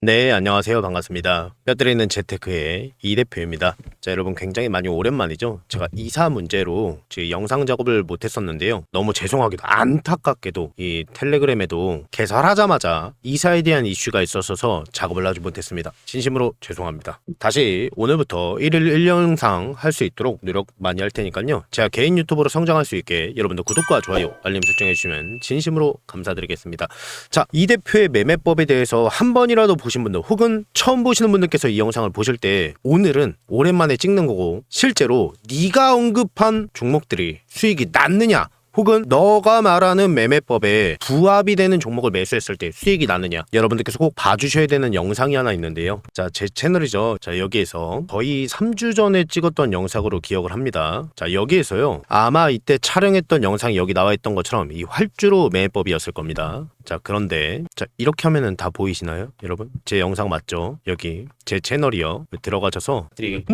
네, 안녕하세요. 반갑습니다. 뼈들이는 재테크의 이 대표입니다. 자, 여러분 굉장히 많이 오랜만이죠. 제가 이사 문제로 지금 영상 작업을 못했었는데요. 너무 죄송하게도 안타깝게도 이 텔레그램에도 개설하자마자 이사에 대한 이슈가 있었어서 작업을 아주 못했습니다. 진심으로 죄송합니다. 다시 오늘부터 1일 1영상 할 수 있도록 노력 많이 할 테니까요. 제가 개인 유튜버로 성장할 수 있게 여러분들 구독과 좋아요, 알림 설정해 주시면 진심으로 감사드리겠습니다. 자, 이 대표의 매매법에 대해서 한 번이라도 보신 분들 혹은 처음 보시는 분들께서 이 영상을 보실 때 오늘은 오랜만에 찍는 거고 실제로 네가 언급한 종목들이 수익이 났느냐 혹은 너가 말하는 매매법에 부합이 되는 종목을 매수했을 때 수익이 나느냐 여러분들께서 꼭 봐주셔야 되는 영상이 하나 있는데요. 자, 제 채널이죠. 자, 여기에서 거의 3주 전에 찍었던 영상으로 기억을 합니다. 자, 여기에서요 아마 이때 촬영했던 영상이 여기 나와 있던 것처럼 이 활주로 매매법이었을 겁니다. 자, 그런데 자, 이렇게 하면은 다 보이시나요? 여러분 제 영상 맞죠? 여기 제 채널이요 들어가셔서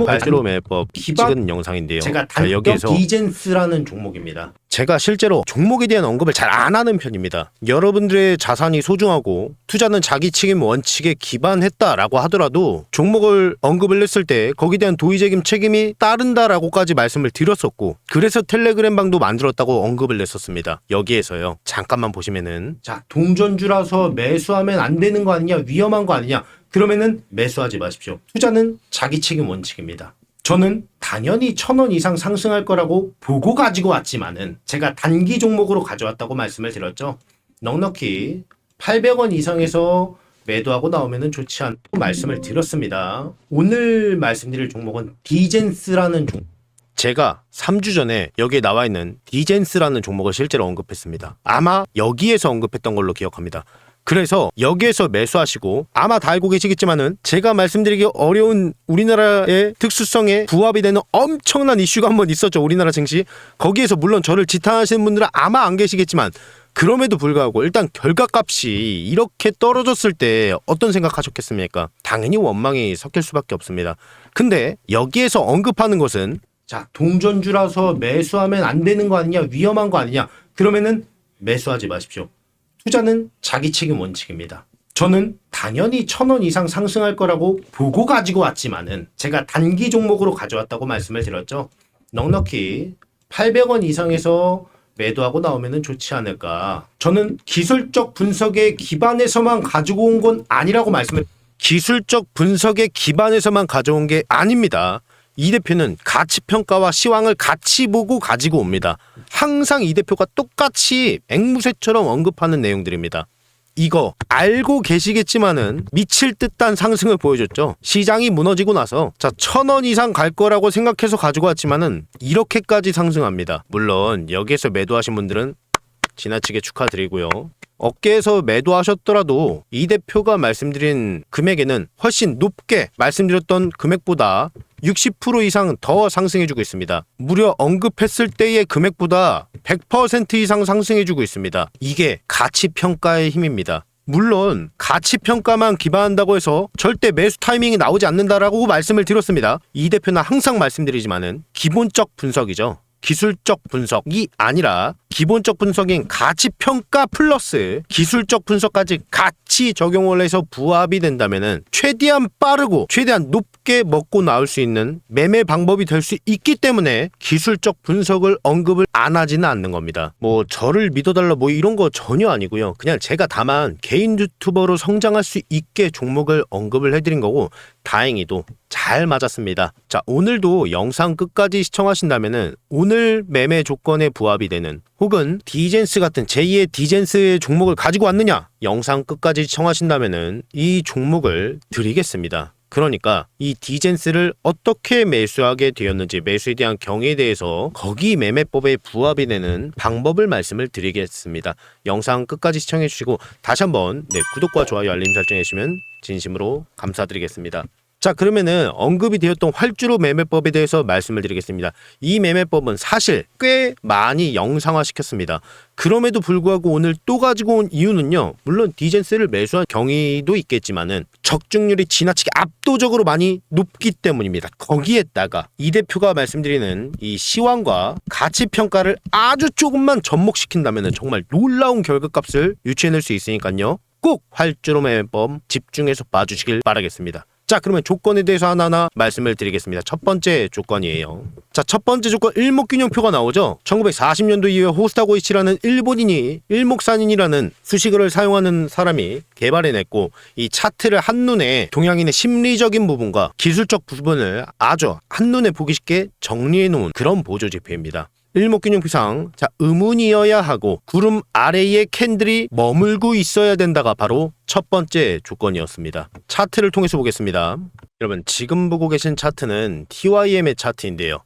활주로 매매법 찍은 영상인데요. 제가 자, 여기에서 디젠스라는 종목입니다. 제가 실제로 종목에 대한 언급을 잘 안 하는 편입니다. 여러분들의 자산이 소중하고 투자는 자기 책임 원칙에 기반했다라고 하더라도 종목을 언급을 했을 때 거기에 대한 도의적인 책임이 따른다라고까지 말씀을 드렸었고 그래서 텔레그램 방도 만들었다고 언급을 했었습니다. 여기에서요 잠깐만 보시면은 자, 동전주라서 매수하면 안 되는 거 아니냐, 위험한 거 아니냐, 그러면은 매수하지 마십시오. 투자는 자기 책임 원칙입니다. 저는 당연히 1,000원 이상 상승할 거라고 보고 가지고 왔지만은 제가 단기 종목으로 가져왔다고 말씀을 드렸죠. 넉넉히 800원 이상에서 매도하고 나오면은 좋지 않다고 말씀을 드렸습니다. 오늘 말씀드릴 종목은 디젠스라는 종목. 제가 3주 전에 여기에 나와 있는 디젠스라는 종목을 실제로 언급했습니다. 아마 여기에서 언급했던 걸로 기억합니다. 그래서 여기에서 매수하시고 아마 다 알고 계시겠지만은 제가 말씀드리기 어려운 우리나라의 특수성에 부합이 되는 엄청난 이슈가 한번 있었죠. 우리나라 증시. 거기에서 물론 저를 지탄하시는 분들은 아마 안 계시겠지만 그럼에도 불구하고 일단 결과값이 이렇게 떨어졌을 때 어떤 생각하셨겠습니까? 당연히 원망이 섞일 수밖에 없습니다. 근데 여기에서 언급하는 것은 자, 동전주라서 매수하면 안 되는 거 아니냐, 위험한 거 아니냐, 그러면은 매수하지 마십시오. 투자는 자기 책임 원칙입니다. 저는 당연히 1,000원 이상 상승할 거라고 보고 가지고 왔지만은 제가 단기 종목으로 가져왔다고 말씀을 드렸죠. 넉넉히 800원 이상에서 매도하고 나오면은 좋지 않을까. 저는 기술적 분석에 기반해서만 가지고 온 건 아니라고 말씀을. 기술적 분석에 기반해서만 가져온 게 아닙니다. 이 대표는 가치평가와 시황을 같이 보고 가지고 옵니다. 항상 이 대표가 똑같이 앵무새처럼 언급하는 내용들입니다. 이거 알고 계시겠지만은 미칠 듯한 상승을 보여줬죠. 시장이 무너지고 나서 자 1,000원 이상 갈 거라고 생각해서 가지고 왔지만은 이렇게까지 상승합니다. 물론 여기에서 매도하신 분들은 지나치게 축하드리고요. 어깨에서 매도하셨더라도 이 대표가 말씀드린 금액에는 훨씬 높게 말씀드렸던 금액보다 60% 이상 더 상승해주고 있습니다. 무려 언급했을 때의 금액보다 100% 이상 상승해주고 있습니다. 이게 가치평가의 힘입니다. 물론 가치평가만 기반한다고 해서 절대 매수 타이밍이 나오지 않는다라고 말씀을 드렸습니다. 이 대표는 항상 말씀드리지만은 기본적 분석이죠. 기술적 분석이 아니라 기본적 분석인 가치평가 플러스 기술적 분석까지 같이 적용을 해서 부합이 된다면은 최대한 빠르고 최대한 높게 먹고 나올 수 있는 매매 방법이 될 수 있기 때문에 기술적 분석을 언급을 안 하지는 않는 겁니다. 뭐 저를 믿어달라 뭐 이런 거 전혀 아니고요. 그냥 제가 다만 개인 유튜버로 성장할 수 있게 종목을 언급을 해드린 거고 다행히도 잘 맞았습니다. 자, 오늘도 영상 끝까지 시청하신다면은 오늘 매매 조건에 부합이 되는 혹은 디젠스 같은 제2의 디젠스의 종목을 가지고 왔느냐? 영상 끝까지 시청하신다면은 이 종목을 드리겠습니다. 그러니까 이 디젠스를 어떻게 매수하게 되었는지 매수에 대한 경위에 대해서 거기 매매법에 부합이 되는 방법을 말씀을 드리겠습니다. 영상 끝까지 시청해 주시고 다시 한번 구독과 좋아요 알림 설정해 주시면 진심으로 감사드리겠습니다. 자, 그러면은 언급이 되었던 활주로 매매법에 대해서 말씀을 드리겠습니다. 이 매매법은 사실 꽤 많이 영상화 시켰습니다. 그럼에도 불구하고 오늘 또 가지고 온 이유는요. 물론 디젠스를 매수한 경위도 있겠지만은 적중률이 지나치게 압도적으로 많이 높기 때문입니다. 거기에다가 이 대표가 말씀드리는 이 시황과 가치평가를 아주 조금만 접목시킨다면은 정말 놀라운 결과값을 유추해낼 수 있으니까요. 꼭 활주로 매매법 집중해서 봐주시길 바라겠습니다. 자, 그러면 조건에 대해서 하나하나 말씀을 드리겠습니다. 첫 번째 조건이에요. 자, 첫 번째 조건 일목균형표가 나오죠. 1940년도 이후에 호스타고이치라는 일본인이 일목산인이라는 수식어를 사용하는 사람이 개발해냈고, 이 차트를 한눈에 동양인의 심리적인 부분과 기술적 부분을 아주 한눈에 보기 쉽게 정리해놓은 그런 보조지표입니다. 일목균형표상 자, 음운이어야 하고 구름 아래에 캔들이 머물고 있어야 된다가 바로 첫 번째 조건이었습니다. 차트를 통해서 보겠습니다. 여러분, 지금 보고 계신 차트는 TYM의 차트인데요.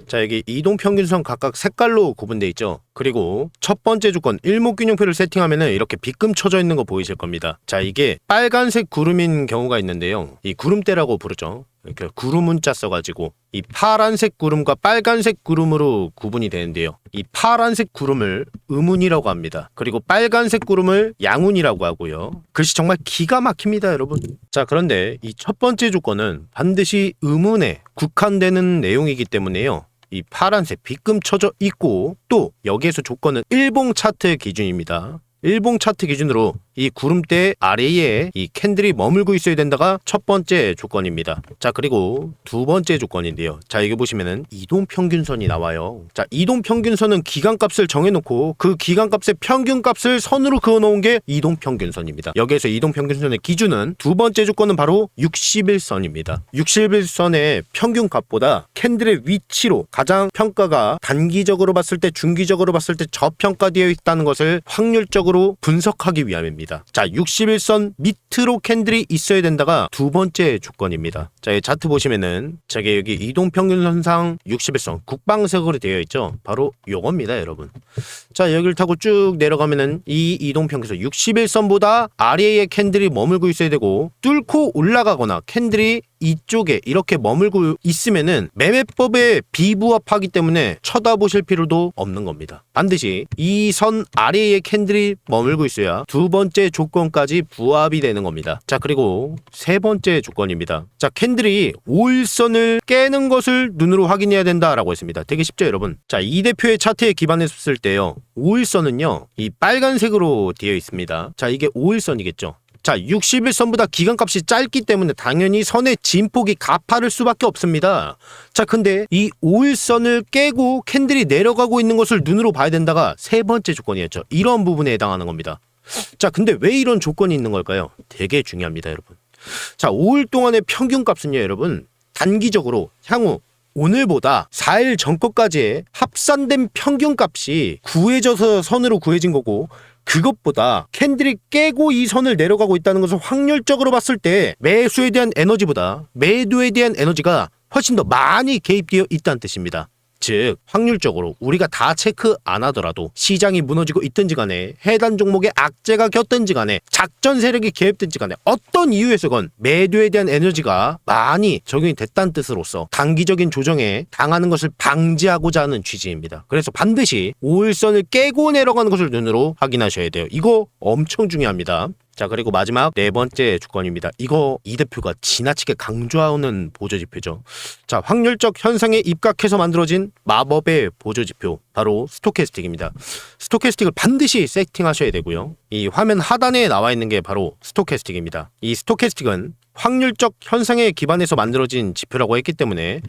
자, 여기 이동평균선 각각 색깔로 구분되어 있죠. 그리고 첫 번째 조건 일목균형표를 세팅하면은 이렇게 빗금 쳐져 있는 거 보이실 겁니다. 자, 이게 빨간색 구름인 경우가 있는데요. 이 구름대라고 부르죠. 이렇게 구름 문자 써가지고 이 파란색 구름과 빨간색 구름으로 구분이 되는데요. 이 파란색 구름을 음운이라고 합니다. 그리고 빨간색 구름을 양운이라고 하고요. 글씨 정말 기가 막힙니다, 여러분. 자, 그런데 이 첫 번째 조건은 반드시 음운에 국한되는 내용이기 때문에요. 이 파란색 빗금 쳐져 있고, 또 여기에서 조건은 일봉 차트 기준입니다. 일봉 차트 기준으로 이 구름대 아래에 이 캔들이 머물고 있어야 된다가 첫 번째 조건입니다. 자, 그리고 두 번째 조건인데요. 자, 여기 보시면은 이동평균선이 나와요. 자, 이동평균선은 기간값을 정해놓고 그 기간값의 평균값을 선으로 그어놓은 게 이동평균선입니다. 여기에서 이동평균선의 기준은 두 번째 조건은 바로 60일선입니다. 60일선의 평균값보다 캔들의 위치로 가장 평가가 단기적으로 봤을 때, 중기적으로 봤을 때 저평가되어 있다는 것을 확률적으로 분석하기 위함입니다. 자, 60일선 밑으로 캔들이 있어야 된다가 두 번째 조건입니다. 자, 이 차트 보시면은 저게 여기 이동평균선상 60일선 국방색으로 되어 있죠. 바로 요겁니다, 여러분. 자, 여기를 타고 쭉 내려가면은 이 이동평균선 60일선보다 아래에 캔들이 머물고 있어야 되고, 뚫고 올라가거나 캔들이 이쪽에 이렇게 머물고 있으면은 매매법에 비부합하기 때문에 쳐다보실 필요도 없는 겁니다. 반드시 이 선 아래에 캔들이 머물고 있어야 두 번째 조건까지 부합이 되는 겁니다. 자, 그리고 세 번째 조건입니다. 자, 캔들이 5일선을 깨는 것을 눈으로 확인해야 된다라고 했습니다. 되게 쉽죠, 여러분? 자, 이 대표의 차트에 기반했을 때요, 5일선은요 이 빨간색으로 되어 있습니다. 자, 이게 5일선이겠죠. 자, 60일선보다 기간값이 짧기 때문에 당연히 선의 진폭이 가파를 수밖에 없습니다. 자, 근데 이 5일선을 깨고 캔들이 내려가고 있는 것을 눈으로 봐야 된다가 세 번째 조건이었죠. 이런 부분에 해당하는 겁니다. 자, 근데 왜 이런 조건이 있는 걸까요? 되게 중요합니다, 여러분. 자, 5일 동안의 평균값은요, 여러분, 단기적으로 향후 오늘보다 4일 전 것까지의 합산된 평균값이 구해져서 선으로 구해진 거고, 그것보다 캔들이 깨고 이 선을 내려가고 있다는 것을 확률적으로 봤을 때 매수에 대한 에너지보다 매도에 대한 에너지가 훨씬 더 많이 개입되어 있다는 뜻입니다. 즉, 확률적으로 우리가 다 체크 안 하더라도 시장이 무너지고 있든지 간에, 해당 종목에 악재가 꼈든지 간에, 작전 세력이 개입든지 간에 어떤 이유에서건 매도에 대한 에너지가 많이 적용이 됐다는 뜻으로서 단기적인 조정에 당하는 것을 방지하고자 하는 취지입니다. 그래서 반드시 5일선을 깨고 내려가는 것을 눈으로 확인하셔야 돼요. 이거 엄청 중요합니다. 자, 그리고 마지막 네 번째 조건입니다. 이거 이 대표가 지나치게 강조하는 보조지표죠. 자, 확률적 현상에 입각해서 만들어진 마법의 보조지표, 바로 스토캐스틱입니다. 스토캐스틱을 반드시 세팅하셔야 되고요. 이 화면 하단에 나와 있는 게 바로 스토캐스틱입니다. 이 스토캐스틱은 확률적 현상에 기반해서 만들어진 지표라고 했기 때문에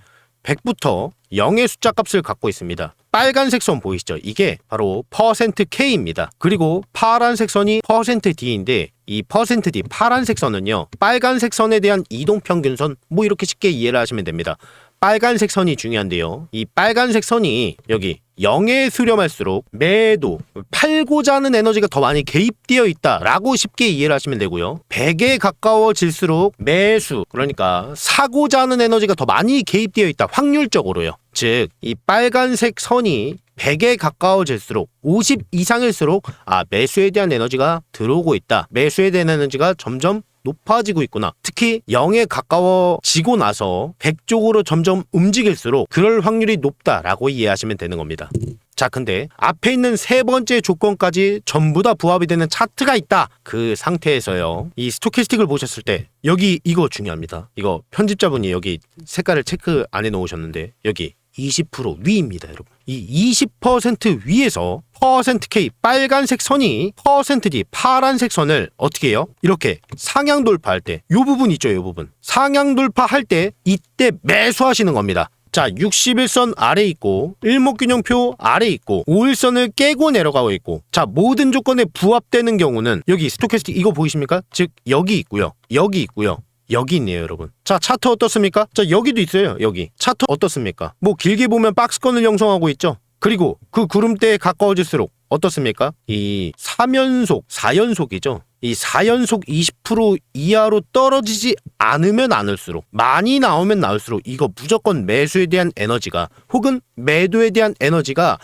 100부터 0의 숫자 값을 갖고 있습니다. 빨간색 선 보이시죠? 이게 바로 %K입니다. 그리고 파란색 선이 %D인데, 이 %D 파란색 선은요, 빨간색 선에 대한 이동평균선, 뭐 이렇게 쉽게 이해를 하시면 됩니다. 빨간색 선이 중요한데요, 이 빨간색 선이 여기 0에 수렴할수록 매도, 팔고자 하는 에너지가 더 많이 개입되어 있다라고 쉽게 이해를 하시면 되고요. 100에 가까워질수록 매수, 그러니까 사고자 하는 에너지가 더 많이 개입되어 있다, 확률적으로요. 즉, 이 빨간색 선이 100에 가까워질수록 50 이상일수록 매수에 대한 에너지가 들어오고 있다, 매수에 대한 에너지가 점점 높아지고 있구나. 특히 0에 가까워지고 나서 100 쪽으로 점점 움직일수록 그럴 확률이 높다라고 이해하시면 되는 겁니다. 자, 근데 앞에 있는 세 번째 조건까지 전부 다 부합이 되는 차트가 있다, 그 상태에서요, 이 스토캐스틱을 보셨을 때 여기 이거 중요합니다. 이거 편집자분이 여기 색깔을 체크 안 해놓으셨는데, 여기 20% 위입니다, 여러분. 이 20% 위에서 %K 빨간색 선이 %D 파란색 선을 어떻게 해요? 이렇게 상향 돌파할 때 요 부분 있죠, 요 부분. 상향 돌파할 때 이때 매수하시는 겁니다. 자, 61선 아래 있고 일목균형표 아래 있고 5일선을 깨고 내려가고 있고, 자, 모든 조건에 부합되는 경우는 여기 스토캐스틱 이거 보이십니까? 즉 여기 있고요, 여기 있고요, 여기 있네요, 여러분. 자, 차트 어떻습니까? 자, 여기도 있어요, 여기. 차트 어떻습니까? 뭐 길게 보면 박스권을 형성하고 있죠. 그리고 그 구름대에 가까워질수록 어떻습니까? 이 4연속이죠. 이 4연속 20% 이하로 떨어지지 않으면 않을수록, 많이 나오면 나올수록 이거 무조건 매수에 대한 에너지가, 혹은 매도에 대한 에너지가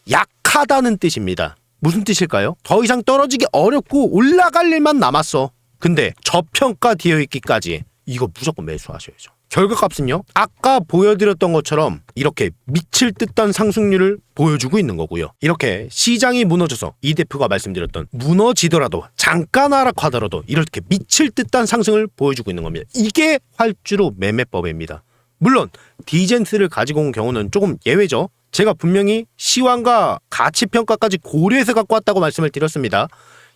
약하다는 뜻입니다. 무슨 뜻일까요? 더 이상 떨어지기 어렵고 올라갈 일만 남았어. 근데 저평가되어 있기까지 이거 무조건 매수하셔야죠. 결과값은요, 아까 보여드렸던 것처럼 이렇게 미칠 듯한 상승률을 보여주고 있는 거고요. 이렇게 시장이 무너져서 이 대표가 말씀드렸던, 무너지더라도 잠깐 하락하더라도 이렇게 미칠 듯한 상승을 보여주고 있는 겁니다. 이게 활주로 매매법입니다. 물론 디젠스를 가지고 온 경우는 조금 예외죠. 제가 분명히 시황과 가치평가까지 고려해서 갖고 왔다고 말씀을 드렸습니다.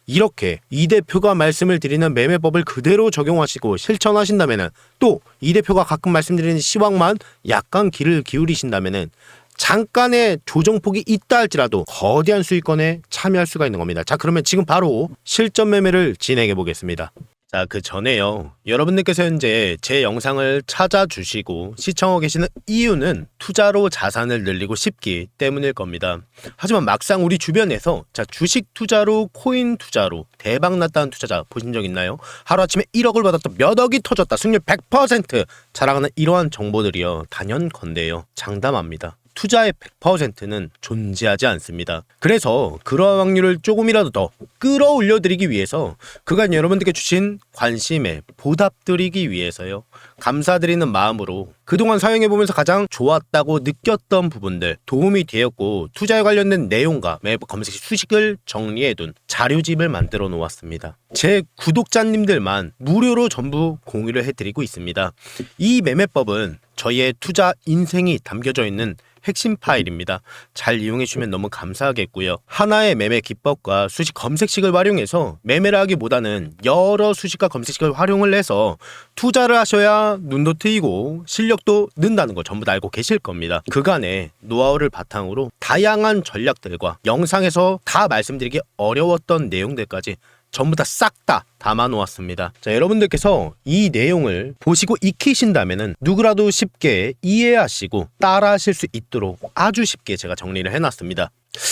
이렇게 이 대표가 말씀을 드리는 매매법을 그대로 적용하시고 실천하신다면은, 또 이 대표가 가끔 말씀드리는 시황만 약간 귀를 기울이신다면은 잠깐의 조정폭이 있다 할지라도 거대한 수익권에 참여할 수가 있는 겁니다. 자, 그러면 지금 바로 실전 매매를 진행해 보겠습니다. 자, 그 전에요, 여러분들께서 현재 제 영상을 찾아주시고 시청하고 계시는 이유는 투자로 자산을 늘리고 싶기 때문일 겁니다. 하지만 막상 우리 주변에서, 자, 주식 투자로, 코인 투자로 대박 났다는 투자자 보신 적 있나요? 하루아침에 1억을 받았다, 몇 억이 터졌다, 승률 100% 자랑하는 이러한 정보들이요, 단연컨대요, 장담합니다. 투자의 100%는 존재하지 않습니다. 그래서 그러한 확률을 조금이라도 더 끌어올려드리기 위해서 그간 여러분들께 주신 관심에 보답드리기 위해서요, 감사드리는 마음으로 그동안 사용해보면서 가장 좋았다고 느꼈던 부분들, 도움이 되었고 투자에 관련된 내용과 매번 검색 시 수식을 정리해둔 자료집을 만들어 놓았습니다. 제 구독자님들만 무료로 전부 공유를 해드리고 있습니다. 이 매매법은 저희의 투자 인생이 담겨져 있는 핵심 파일입니다. 잘 이용해주시면 너무 감사하겠고요. 하나의 매매 기법과 수식 검색식을 활용해서 매매를 하기보다는 여러 수식과 검색식을 활용을 해서 투자를 하셔야 눈도 트이고 실력도 는다는 거 전부 다 알고 계실 겁니다. 그간의 노하우를 바탕으로 다양한 전략들과 영상에서 다 말씀드리기 어려웠던 내용들까지 전부 다 싹 다 담아 놓았습니다. 자, 여러분들께서 이 내용을 보시고 익히신다면은 누구라도 쉽게 이해하시고 따라 하실 수 있도록 아주 쉽게 제가 정리를 해놨습니다.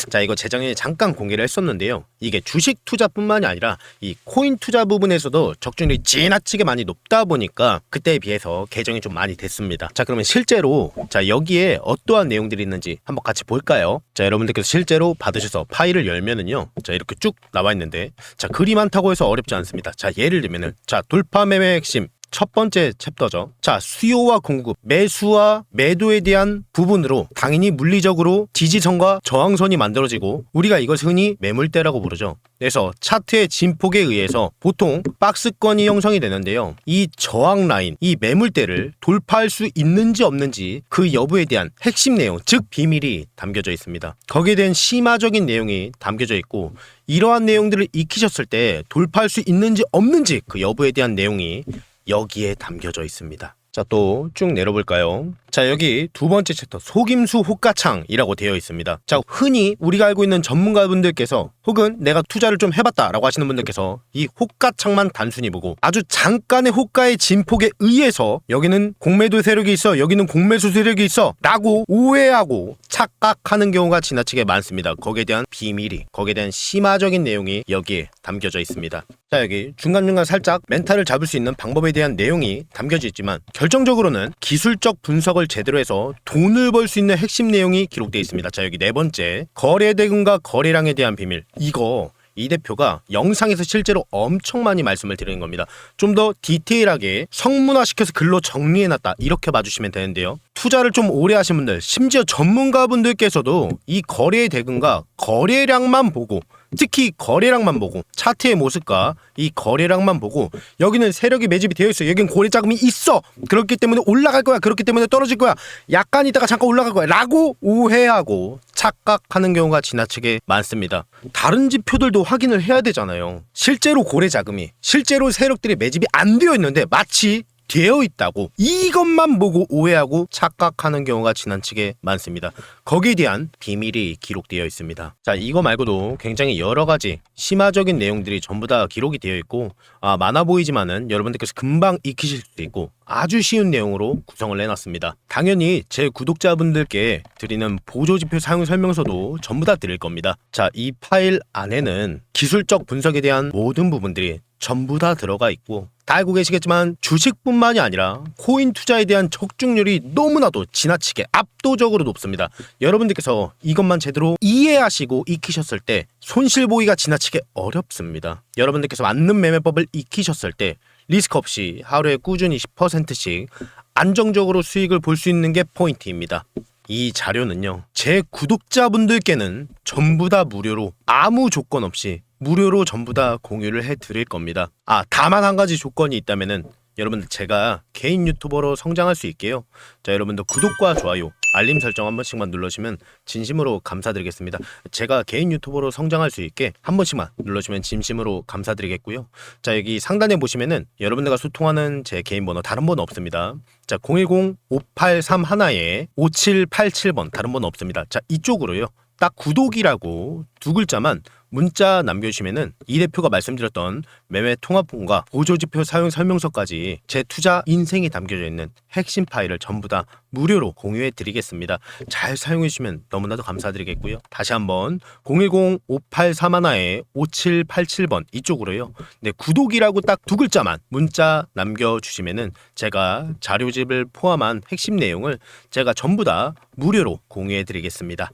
자, 이거 재정에 잠깐 공개를 했었는데요, 이게 주식 투자뿐만이 아니라 이 코인 투자 부분에서도 적중률이 지나치게 많이 높다 보니까 그때에 비해서 개정이 좀 많이 됐습니다. 자, 그러면 실제로, 자, 여기에 어떠한 내용들이 있는지 한번 같이 볼까요? 자, 여러분들께서 실제로 받으셔서 파일을 열면은요, 자, 이렇게 쭉 나와 있는데, 자, 글이 많다고 해서 어렵지 않습니다. 자, 예를 들면은, 자, 돌파 매매 핵심 첫 번째 챕터죠. 자, 수요와 공급, 매수와 매도에 대한 부분으로 당연히 물리적으로 지지선과 저항선이 만들어지고 우리가 이것을 흔히 매물대라고 부르죠. 그래서 차트의 진폭에 의해서 보통 박스권이 형성이 되는데요, 이 저항 라인, 이 매물대를 돌파할 수 있는지 없는지 그 여부에 대한 핵심 내용, 즉 비밀이 담겨져 있습니다. 거기에 대한 심화적인 내용이 담겨져 있고, 이러한 내용들을 익히셨을 때 돌파할 수 있는지 없는지 그 여부에 대한 내용이 여기에 담겨져 있습니다. 자, 또 쭉 내려볼까요? 자, 여기 두 번째 챕터 속임수 호가창이라고 되어 있습니다. 자, 흔히 우리가 알고 있는 전문가분들께서 혹은 내가 투자를 좀 해봤다라고 하시는 분들께서 이 호가창만 단순히 보고 아주 잠깐의 호가의 진폭에 의해서 여기는 공매도 세력이 있어, 여기는 공매수 세력이 있어 라고 오해하고 착각하는 경우가 지나치게 많습니다. 거기에 대한 비밀이, 거기에 대한 심화적인 내용이 여기에 담겨져 있습니다. 자, 여기 중간중간 살짝 멘탈을 잡을 수 있는 방법에 대한 내용이 담겨져 있지만 결정적으로는 기술적 분석을 제대로 해서 돈을 벌 수 있는 핵심 내용이 기록되어 있습니다. 자, 여기 네 번째 거래 대금과 거래량에 대한 비밀, 이거 이 대표가 영상에서 실제로 엄청 많이 말씀을 드리는 겁니다. 좀 더 디테일하게 성문화시켜서 글로 정리해놨다 이렇게 봐주시면 되는데요. 투자를 좀 오래 하신 분들, 심지어 전문가분들께서도 이 거래의 대금과 거래량만 보고, 특히 거래량만 보고, 차트의 모습과 이 거래량만 보고 여기는 세력이 매집이 되어 있어, 여기는 고래 자금이 있어, 그렇기 때문에 올라갈 거야, 그렇기 때문에 떨어질 거야, 약간 있다가 잠깐 올라갈 거야 라고 오해하고 착각하는 경우가 지나치게 많습니다. 다른 지표들도 확인을 해야 되잖아요. 실제로 고래 자금이, 실제로 세력들이 매집이 안 되어 있는데 마치 되어 있다고 이것만 보고 오해하고 착각하는 경우가 지나치게 많습니다. 거기에 대한 비밀이 기록되어 있습니다. 자, 이거 말고도 굉장히 여러 가지 심화적인 내용들이 전부 다 기록이 되어 있고, 많아 보이지만은 여러분들께서 금방 익히실 수도 있고 아주 쉬운 내용으로 구성을 해놨습니다. 당연히 제 구독자분들께 드리는 보조지표 사용 설명서도 전부 다 드릴 겁니다. 자, 이 파일 안에는 기술적 분석에 대한 모든 부분들이 전부 다 들어가 있고, 다 알고 계시겠지만 주식뿐만이 아니라 코인 투자에 대한 적중률이 너무나도 지나치게 압도적으로 높습니다. 여러분들께서 이것만 제대로 이해하시고 익히셨을 때 손실 보기가 지나치게 어렵습니다. 여러분들께서 맞는 매매법을 익히셨을 때 리스크 없이 하루에 꾸준히 10%씩 안정적으로 수익을 볼 수 있는 게 포인트입니다. 이 자료는요, 제 구독자분들께는 전부 다 무료로, 아무 조건 없이 무료로 전부 다 공유를 해드릴 겁니다. 다만 한 가지 조건이 있다면은 여러분들 제가 개인 유튜버로 성장할 수 있게요, 자, 여러분들 구독과 좋아요, 알림 설정 한 번씩만 눌러주시면 진심으로 감사드리겠습니다. 제가 개인 유튜버로 성장할 수 있게 한 번씩만 눌러주면 진심으로 감사드리겠고요. 자, 여기 상단에 보시면은 여러분들과 소통하는 제 개인 번호 다른 번호 없습니다. 자, 010-5831-5787번 다른 번호 없습니다. 자, 이쪽으로요, 딱 구독이라고 두 글자만 문자 남겨주시면은 이 대표가 말씀드렸던 매매 통합본과 보조지표 사용 설명서까지 제 투자 인생이 담겨져 있는 핵심 파일을 전부 다 무료로 공유해 드리겠습니다. 잘 사용해 주시면 너무나도 감사드리겠고요. 다시 한번 010-5831-5787번 이쪽으로요, 네, 구독이라고 딱 두 글자만 문자 남겨주시면은 제가 자료집을 포함한 핵심 내용을 제가 전부 다 무료로 공유해 드리겠습니다.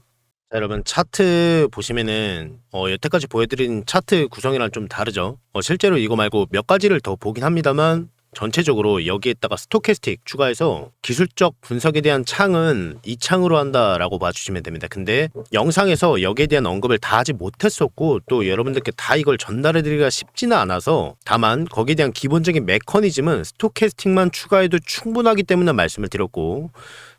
자, 여러분 차트 보시면은 여태까지 보여드린 차트 구성이랑 좀 다르죠. 실제로 이거 말고 몇 가지를 더 보긴 합니다만 전체적으로 여기에다가 스토캐스틱 추가해서 기술적 분석에 대한 창은 이 창으로 한다라고 봐주시면 됩니다. 근데 영상에서 여기에 대한 언급을 다 하지 못했었고, 또 여러분들께 다 이걸 전달해드리기가 쉽지는 않아서, 다만 거기에 대한 기본적인 메커니즘은 스토캐스틱만 추가해도 충분하기 때문에 말씀을 드렸고,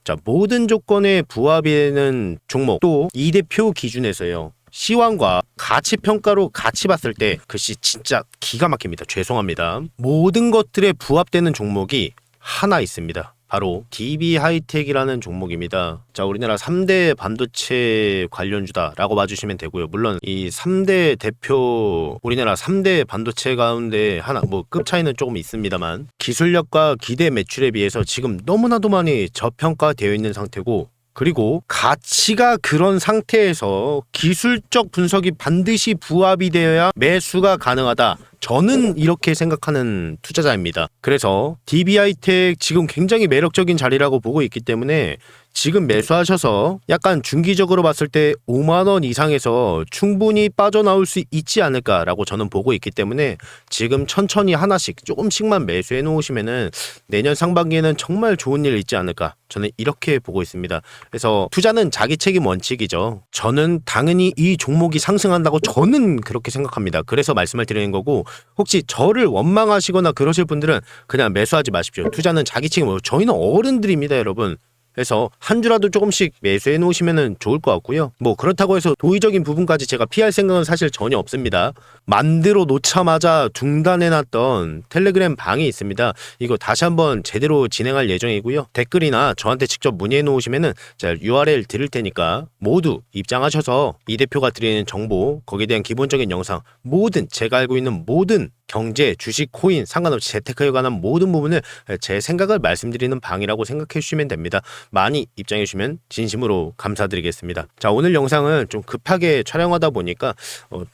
자, 모든 조건에 부합이 되는 종목, 또 이 대표 기준에서요, 시황과 가치 평가로 같이 봤을 때 글씨 진짜 기가 막힙니다. 죄송합니다. 모든 것들에 부합되는 종목이 하나 있습니다. 바로 DB 하이텍이라는 종목입니다. 자, 우리나라 3대 반도체 관련주다라고 봐주시면 되고요. 물론 이 3대 대표, 우리나라 3대 반도체 가운데 하나, 급 차이는 조금 있습니다만 기술력과 기대 매출에 비해서 지금 너무나도 많이 저평가되어 있는 상태고, 그리고 가치가 그런 상태에서 기술적 분석이 반드시 부합이 되어야 매수가 가능하다. 저는 이렇게 생각하는 투자자입니다. 그래서 DB하이텍 지금 굉장히 매력적인 자리라고 보고 있기 때문에 지금 매수하셔서 약간 중기적으로 봤을 때 5만 원 이상에서 충분히 빠져나올 수 있지 않을까라고 저는 보고 있기 때문에 지금 천천히 하나씩 조금씩만 매수해 놓으시면은 내년 상반기에는 정말 좋은 일 있지 않을까, 저는 이렇게 보고 있습니다. 그래서 투자는 자기 책임 원칙이죠. 저는 당연히 이 종목이 상승한다고 저는 그렇게 생각합니다. 그래서 말씀을 드리는 거고, 혹시 저를 원망하시거나 그러실 분들은 그냥 매수하지 마십시오. 투자는 자기 책임으로. 저희는 어른들입니다, 여러분. 그래서 한 주라도 조금씩 매수해 놓으시면 좋을 것 같고요. 그렇다고 해서 도의적인 부분까지 제가 피할 생각은 사실 전혀 없습니다. 만들어 놓자마자 중단해 놨던 텔레그램 방이 있습니다. 이거 다시 한번 제대로 진행할 예정이고요. 댓글이나 저한테 직접 문의해 놓으시면은 제가 URL 드릴 테니까 모두 입장하셔서 이 대표가 드리는 정보, 거기에 대한 기본적인 영상, 모든 제가 알고 있는 모든 경제, 주식, 코인 상관없이 재테크에 관한 모든 부분을 제 생각을 말씀드리는 방이라고 생각해 주시면 됩니다. 많이 입장해 주시면 진심으로 감사드리겠습니다. 자, 오늘 영상을 좀 급하게 촬영하다 보니까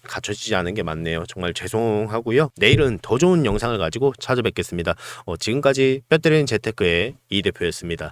갖춰지지 않은 게 많네요. 정말 죄송하고요. 내일은 더 좋은 영상을 가지고 찾아뵙겠습니다. 지금까지 뼈 때리는 재테크의 이 대표였습니다.